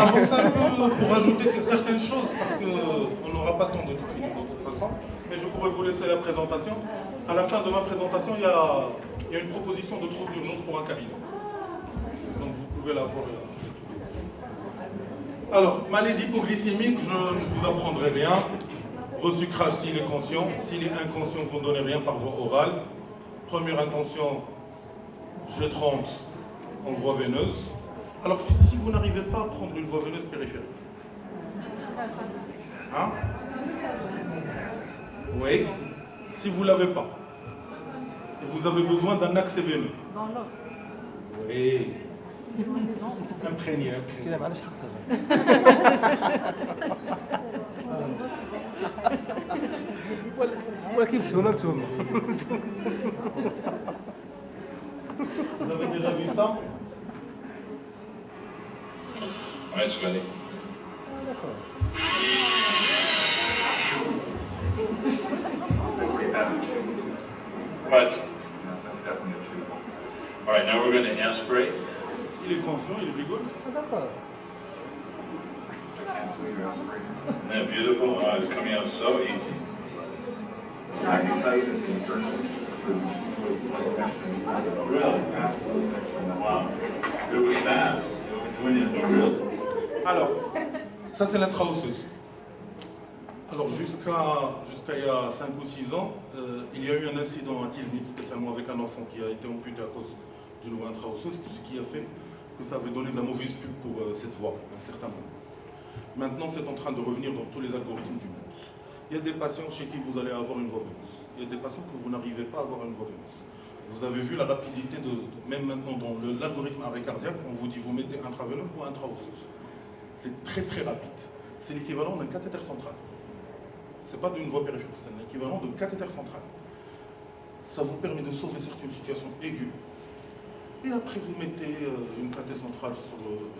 S1: avance un peu pour rajouter certaines choses parce qu'on n'aura pas le temps de tout finir de toute façon. Mais je pourrais vous laisser la présentation. À la fin de ma présentation, il y a une proposition de trousse d'urgence pour un cabinet. Donc vous pouvez la voir. Alors, malaise hypoglycémique, je ne vous apprendrai rien. Resucrage s'il est conscient. S'il est inconscient, vous ne donnez rien par voie orale. Première intention, G30 en voie veineuse. Alors, si vous n'arrivez pas à prendre une voie veineuse périphérique, hein, Oui, si vous ne l'avez pas. Et vous avez besoin d'un accès veineux.
S6: Dans l'os.
S1: Oui. Imprégné. Vous avez déjà vu ça?
S9: Ouais, c'est vrai. What? All right, now we're going to aspirate.
S1: Il est conscient, il rigole.
S9: Isn't that beautiful? Oh, it's coming out so easy. Really? Wow. It was fast. It was really.
S1: Alors, ça c'est l'intra-osseuse. Alors jusqu'à il y a 5 ou 6 ans, il y a eu un incident à Tiznit, spécialement avec un enfant qui a été amputé à cause d'une voie intra-osseuse, ce qui a fait que ça avait donné de la mauvaise pub pour cette voie, à un certain moment. Maintenant, c'est en train de revenir dans tous les algorithmes du monde. Il y a des patients chez qui vous allez avoir une voie veineuse. Il y a des patients que vous n'arrivez pas à avoir une voie veineuse. Vous avez vu la rapidité même maintenant dans l'algorithme arrêt cardiaque, on vous dit vous mettez intraveineux ou intra-osseuse. C'est très très rapide. C'est l'équivalent d'un cathéter central. Ce n'est pas d'une voie périphérique, c'est l'équivalent de cathéter central. Ça vous permet de sauver certaines situations aiguës. Et après, vous mettez une cathéter centrale sur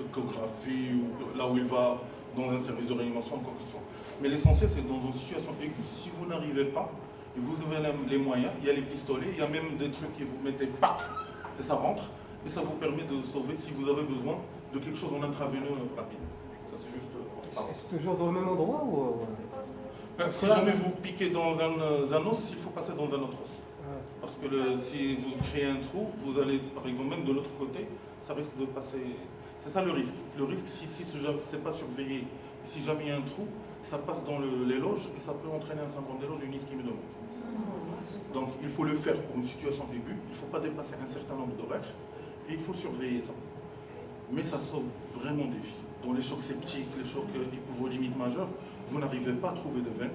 S1: échographie, ou là où il va, dans un service de réanimation, quoi que ce soit. Mais l'essentiel, c'est dans une situation aiguë. Si vous n'arrivez pas, et vous avez les moyens, il y a les pistolets, il y a même des trucs que vous mettez, pac, et ça rentre, et ça vous permet de sauver si vous avez besoin de quelque chose en intraveineux rapide. Ça, c'est juste...
S10: C'est toujours dans le même endroit ou...
S1: Si jamais vous piquez dans un os, il faut passer dans un autre os. Parce que si vous créez un trou, vous allez, par exemple, même de l'autre côté, ça risque de passer... C'est ça le risque. Le risque, si c'est pas surveillé, si jamais il y a un trou, ça passe dans les loges et ça peut entraîner un syndrome des loges et une ischémie de monte. Donc il faut le faire pour une situation aiguë, il ne faut pas dépasser un certain nombre d'horaires et il faut surveiller ça. Mais ça sauve vraiment des vies. Dans les chocs septiques, les chocs hypovolimiques majeurs, vous n'arrivez pas à trouver de veine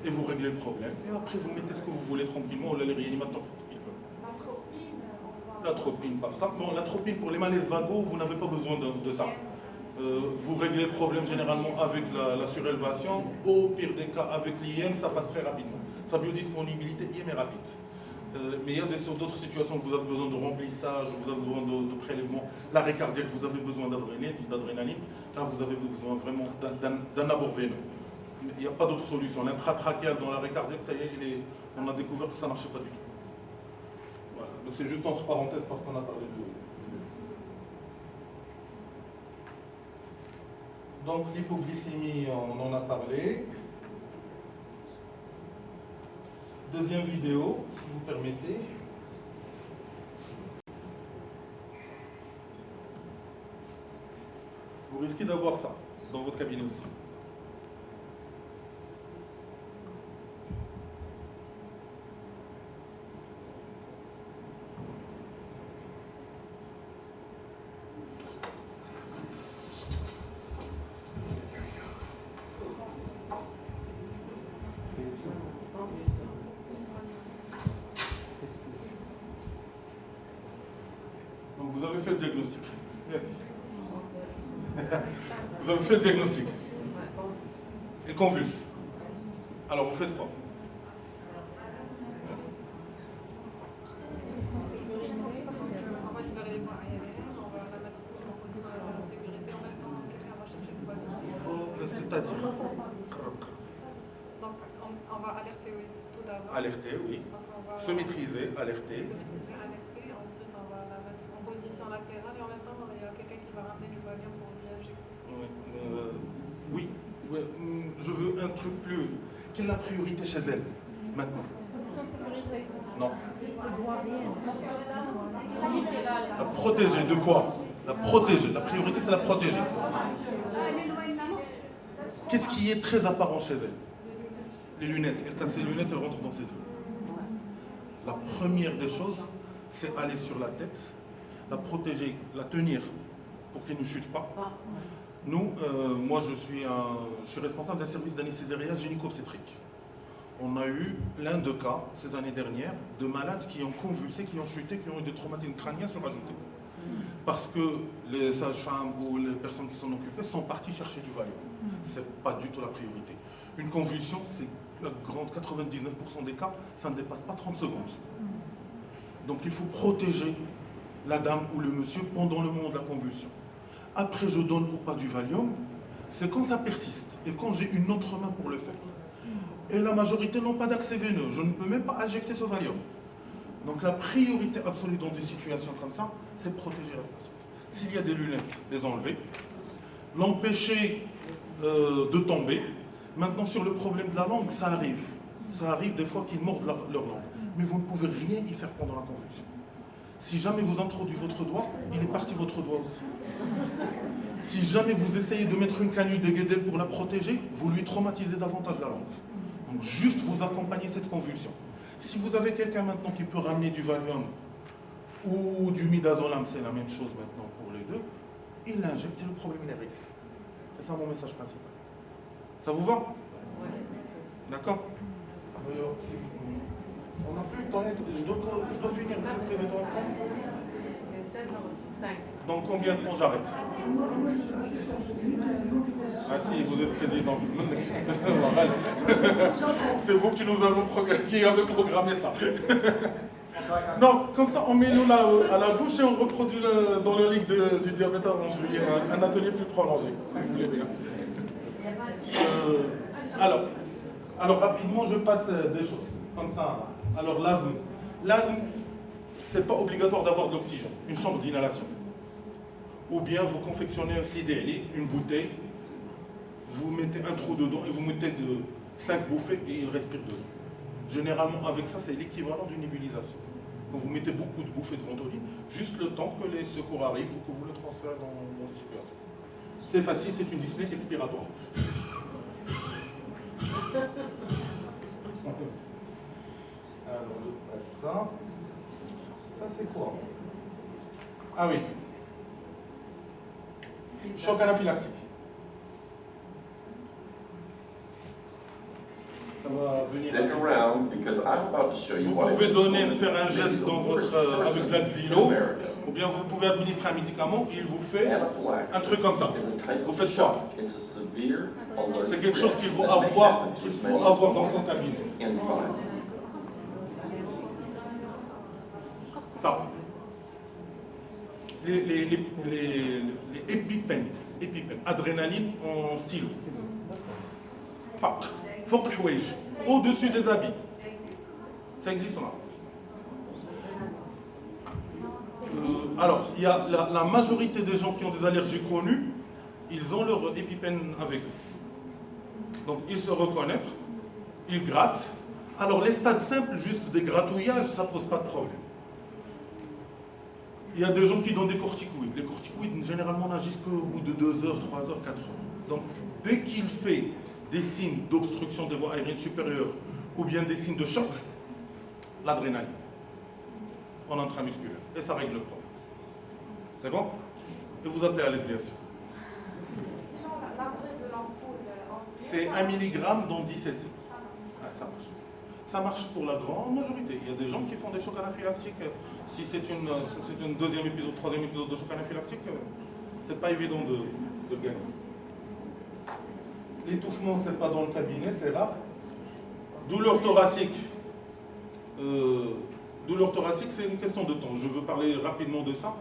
S1: et vous réglez le problème. Et après vous mettez ce que vous voulez tranquillement, ou là les réanimateurs font ce qu'ils veulent. L'atropine par ça. Bon, l'atropine pour les malaises vagos, vous n'avez pas besoin de ça. Vous réglez le problème généralement avec la surélévation. Au pire des cas, avec l'IM, ça passe très rapidement. Sa biodisponibilité IM est rapide. Mais il y a d'autres situations où vous avez besoin de remplissage, vous avez besoin de prélèvement. L'arrêt cardiaque, vous avez besoin d'adrénaline. Là, vous avez besoin vraiment d'un abord veineux. Il n'y a pas d'autre solution. L'intratrachéal dans l'arrêt cardiaque, on a découvert que ça ne marchait pas du tout. Voilà. C'est juste entre parenthèses parce qu'on a parlé de... Donc l'hypoglycémie, on en a parlé. Deuxième vidéo, si vous permettez. Vous risquez d'avoir ça dans votre cabinet aussi. Vous avez fait le diagnostic. Vous avez fait le diagnostic. Il convulse. Alors vous faites quoi?
S6: On va libérer les voies aériennes, on va la mettre en position de sécurité, en même temps quelqu'un va chercher le voile.
S1: C'est-à-dire?
S6: Donc on va alerter, oui, tout d'abord.
S1: Alerter, oui. Se maîtriser, alerter.
S6: Se maîtriser, alerter. Ensuite on va la mettre en position latérale et en même temps il y a quelqu'un qui va ramener du Valium pour lui agir.
S1: Oui, je veux un truc plus... Quelle est la priorité chez elle, maintenant? Non. La protéger, de quoi? La protéger. La priorité, c'est la protéger. Qu'est-ce qui est très apparent chez elle? Les lunettes. Elle casse ses lunettes, elle rentre dans ses yeux. La première des choses, c'est aller sur la tête, la protéger, la tenir pour qu'elle ne chute pas. Nous, moi je suis responsable d'un service d'anesthésie gynéco-obstétrique. On a eu plein de cas ces années dernières de malades qui ont convulsé, qui ont chuté, qui ont eu des traumatismes crâniens surajoutés. Parce que les sages-femmes ou les personnes qui s'en occupaient sont parties chercher du Valium. Ce n'est pas du tout la priorité. Une convulsion, c'est la grande 99% des cas, ça ne dépasse pas 30 secondes. Donc il faut protéger la dame ou le monsieur pendant le moment de la convulsion. Après, je donne ou pas du Valium, c'est quand ça persiste et quand j'ai une autre main pour le faire. Et la majorité n'ont pas d'accès veineux. Je ne peux même pas injecter ce Valium. Donc la priorité absolue dans des situations comme ça, c'est protéger la personne. S'il y a des lunettes, les enlever. L'empêcher de tomber. Maintenant, sur le problème de la langue, ça arrive. Ça arrive des fois qu'ils mordent leur langue. Mais vous ne pouvez rien y faire pendant la convulsion. Si jamais vous introduisez votre doigt, il est parti votre doigt aussi. Si jamais vous essayez de mettre une canule de Guédel pour la protéger, vous lui traumatisez davantage la langue. Donc juste vous accompagnez cette convulsion. Si vous avez quelqu'un maintenant qui peut ramener du Valium ou du Midazolam, c'est la même chose maintenant pour les deux, il l'injecte et le problème est réglé. C'est ça mon message principal. Ça vous va? D'accord? On n'a plus le temps, je dois finir, monsieur le président. Dans combien de temps j'arrête? Ah si, vous êtes président. C'est vous qui avez programmé ça. Non, comme ça, on met nous là à la bouche et on reproduit dans le ligue du diabète en juillet un atelier plus prolongé, si vous voulez bien. Alors rapidement, je passe des choses comme ça. Alors l'asthme, c'est pas obligatoire d'avoir de l'oxygène, une chambre d'inhalation. Ou bien vous confectionnez un CDLI, une bouteille, vous mettez un trou dedans et vous mettez de 5 bouffées et il respire dedans. Généralement avec ça, c'est l'équivalent d'une nébulisation. Donc vous mettez beaucoup de bouffées de ventoline, juste le temps que les secours arrivent ou que vous le transférez dans la situation. C'est facile, c'est une dyspnée expiratoire. Alors, je passe ça. Ça, c'est quoi? Ah oui. Choc anaphylactique. Ça va venir.
S10: Stick around because I'm about to show you
S1: Vous
S10: why
S1: pouvez
S10: this
S1: donner,
S10: woman
S1: faire un
S10: is
S1: geste
S10: the
S1: dans
S10: worst
S1: votre, avec de la
S10: person
S1: xylo,
S10: in America.
S1: ou bien vous pouvez administrer un médicament et il vous fait un truc comme ça.
S10: Is a type
S1: Vous
S10: of
S1: faites quoi?
S10: shock. It's a severe allergic
S1: C'est quelque chose qu'il faut
S10: reaction that may
S1: avoir,
S10: happen to
S1: qu'il
S10: as
S1: faut
S10: many
S1: avoir dans
S10: people
S1: son cabinet.
S10: in 5.
S1: Ça. Les épipènes, adrénaline en stylo. Fort le au-dessus des habits. Ça existe là. Alors, il y a la majorité des gens qui ont des allergies connues, ils ont leur épipène avec eux. Donc, ils se reconnaissent, ils grattent. Alors, les stades simples, juste des gratouillages, ça ne pose pas de problème. Il y a des gens qui donnent des corticoïdes. Les corticoïdes, généralement, n'agissent qu'au bout de 2 heures, 3 heures, 4 heures. Donc, dès qu'il fait des signes d'obstruction des voies aériennes supérieures ou bien des signes de choc, l'adrénaline en intramusculaire. Et ça règle le problème. C'est bon? Et vous appelez à l'aide, bien sûr. C'est 1 mg dans 10 cc. Ouais, ça marche. Ça marche pour la grande majorité. Il y a des gens qui font des chocs anaphylactiques. Si c'est une deuxième épisode, troisième épisode de choc anaphylactique, c'est pas évident de gagner. L'étouffement, c'est pas dans le cabinet, c'est rare. Douleur thoracique. Douleur thoracique, c'est une question de temps. Je veux parler rapidement de ça.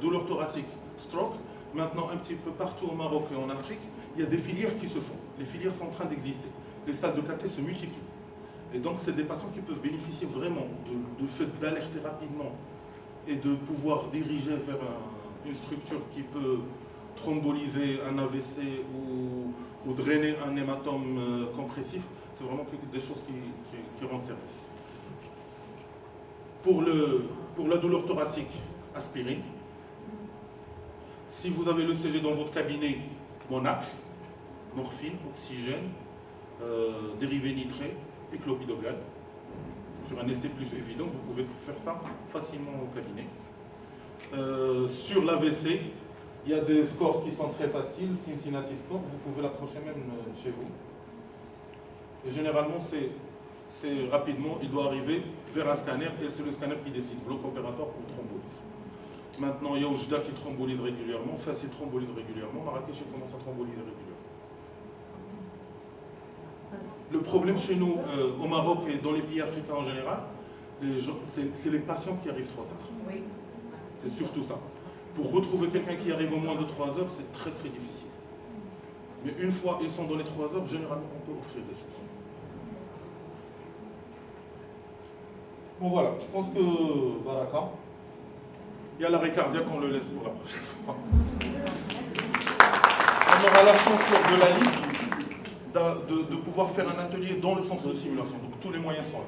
S1: Douleur thoracique, stroke. Maintenant, un petit peu partout au Maroc et en Afrique, il y a des filières qui se font. Les filières sont en train d'exister. Les stades de KT se multiplient. Et donc, c'est des patients qui peuvent bénéficier vraiment de fait d'alerter rapidement et de pouvoir diriger vers une structure qui peut thromboliser un AVC ou drainer un hématome compressif. C'est vraiment des choses qui rendent service. Pour la douleur thoracique, aspirine. Si vous avez le CG dans votre cabinet, Monac, morphine, oxygène, dérivés nitrés et clopidogrel. Sur un ST plus évident, vous pouvez faire ça facilement au cabinet. Sur l'AVC, Il y a des scores qui sont très faciles, Cincinnati Score, vous pouvez l'approcher même chez vous. Et généralement, c'est rapidement, il doit arriver vers un scanner et c'est le scanner qui décide, bloc opératoire ou thrombolyse. Maintenant, il y a Oujda qui thrombolise régulièrement, Fassi thrombolise régulièrement, Marrakech commence à thromboliser régulièrement. Le problème chez nous, au Maroc et dans les pays africains en général, c'est les patients qui arrivent trop tard.
S7: Oui.
S1: C'est surtout ça. Pour retrouver quelqu'un qui arrive au moins de 3 heures, c'est très très difficile. Mais une fois ils sont dans les 3 heures, généralement on peut offrir des choses. Bon voilà, je pense que Baraka, il y a l'arrêt cardiaque, on le laisse pour la prochaine fois. On aura la chance lors de la Ligue de pouvoir faire un atelier dans le centre de simulation. Donc tous les moyens sont là.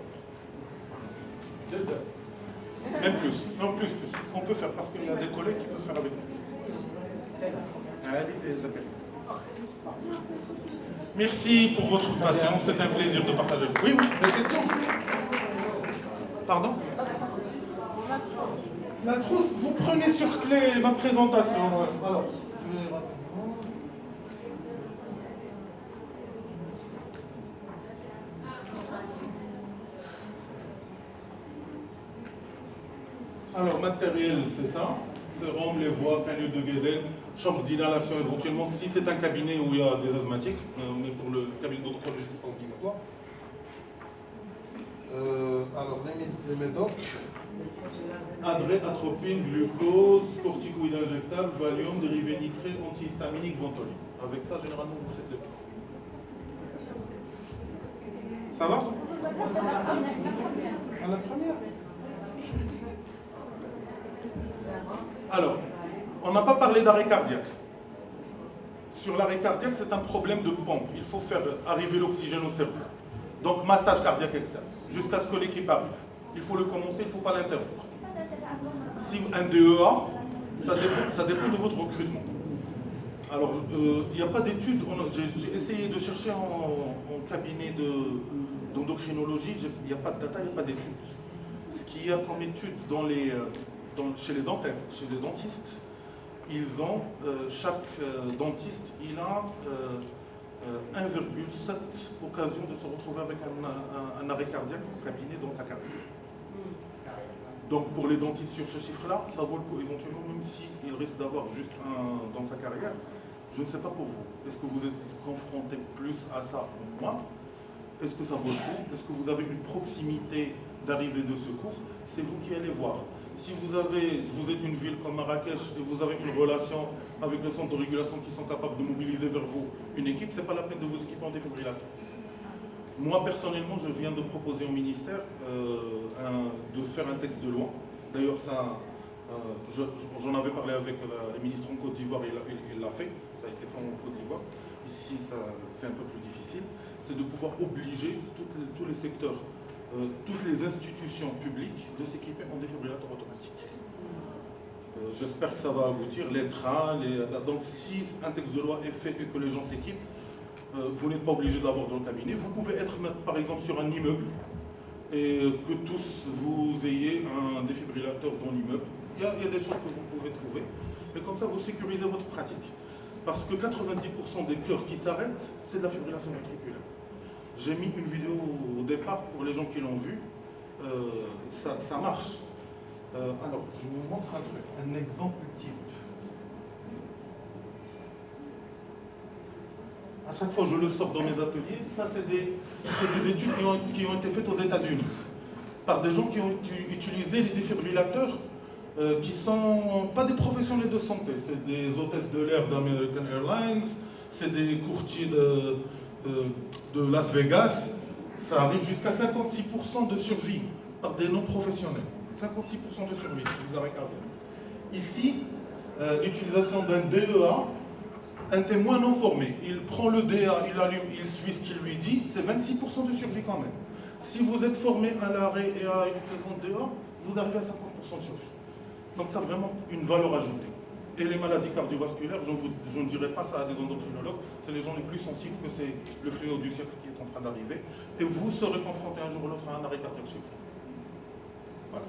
S1: 2 heures. Même plus. Non, plus. On peut faire parce qu'il y a des collègues qui peuvent faire avec nous. Allez, les appels. Merci pour votre patience. C'est un plaisir de partager. Oui, des questions? Pardon? La trousse, vous prenez sur clé ma présentation. Alors, je vais rapidement. Alors, matériel, c'est ça. Sérum, les voies, canule de Guédel, chambre d'inhalation éventuellement, si c'est un cabinet où il y a des asthmatiques, mais pour le cabinet d'odontologie, c'est pas obligatoire. Alors, les médocs, Adré, atropine, glucose, corticoïde injectable, Valium, dérivé nitré, antihistaminique, Ventoline. Avec ça, généralement, vous faites le tour. Ça va? À la première. Alors, on n'a pas parlé d'arrêt cardiaque. Sur l'arrêt cardiaque, c'est un problème de pompe. Il faut faire arriver l'oxygène au cerveau. Donc, massage cardiaque externe, jusqu'à ce que l'équipe arrive. Il faut le commencer, il ne faut pas l'interrompre. Si un DEA, ça dépend de votre recrutement. Alors, il n'y a pas d'études. J'ai essayé de chercher en cabinet d'endocrinologie, il n'y a pas de data, il n'y a pas d'études. Ce qu'il y a comme études chez les dentaires, chez les dentistes, ils ont, chaque dentiste, il a 1,7 occasions de se retrouver avec un arrêt cardiaque au cabinet dans sa carrière. Donc pour les dentistes sur ce chiffre-là, ça vaut le coup éventuellement, même s'il risque d'avoir juste un dans sa carrière. Je ne sais pas pour vous. Est-ce que vous êtes confronté plus à ça ou moins? Est-ce que ça vaut le coup? Est-ce que vous avez une proximité d'arrivée de secours? C'est vous qui allez voir. Si vous êtes une ville comme Marrakech et vous avez une relation avec le centre de régulation qui sont capables de mobiliser vers vous une équipe, ce n'est pas la peine de vous équiper en défibrillateur. Moi, personnellement, je viens de proposer au ministère de faire un texte de loi. D'ailleurs, j'en avais parlé avec le ministre en Côte d'Ivoire, il l'a fait, ça a été fait en Côte d'Ivoire. Ici, c'est un peu plus difficile. C'est de pouvoir obliger tous les secteurs, toutes les institutions publiques de s'équiper en défibrillateur automatique. J'espère que ça va aboutir, les trains, donc si un texte de loi est fait et que les gens s'équipent, vous n'êtes pas obligé de l'avoir dans le cabinet. Vous pouvez être par exemple sur un immeuble et que tous vous ayez un défibrillateur dans l'immeuble. Il y a des choses que vous pouvez trouver, mais comme ça vous sécurisez votre pratique. Parce que 90% des cœurs qui s'arrêtent, c'est de la fibrillation ventriculaire. J'ai mis une vidéo au départ pour les gens qui l'ont vue. Ça marche. Alors, je vous montre un truc, un exemple type. À chaque fois, je le sors dans mes ateliers. Ça, c'est des études qui ont été faites aux États-Unis par des gens qui ont utilisé les défibrillateurs qui ne sont pas des professionnels de santé. C'est des hôtesses de l'air d'American Airlines, c'est des courtiers de Las Vegas. Ça arrive jusqu'à 56% de survie par des non-professionnels. 56% de survie sur les arrêts cardiaques. Ici, utilisation d'un DEA, un témoin non formé. Il prend le DA, il allume, il suit ce qu'il lui dit, c'est 26% de survie quand même. Si vous êtes formé à l'arrêt et à l'utilisation de DA, vous arrivez à 50% de survie. Donc ça a vraiment une valeur ajoutée. Et les maladies cardiovasculaires, je ne dirais pas ça à des endocrinologues, c'est les gens les plus sensibles que c'est le fléau du siècle qui est en train d'arriver. Et vous serez confronté un jour ou l'autre à un arrêt cardiaque chez vous. Voilà.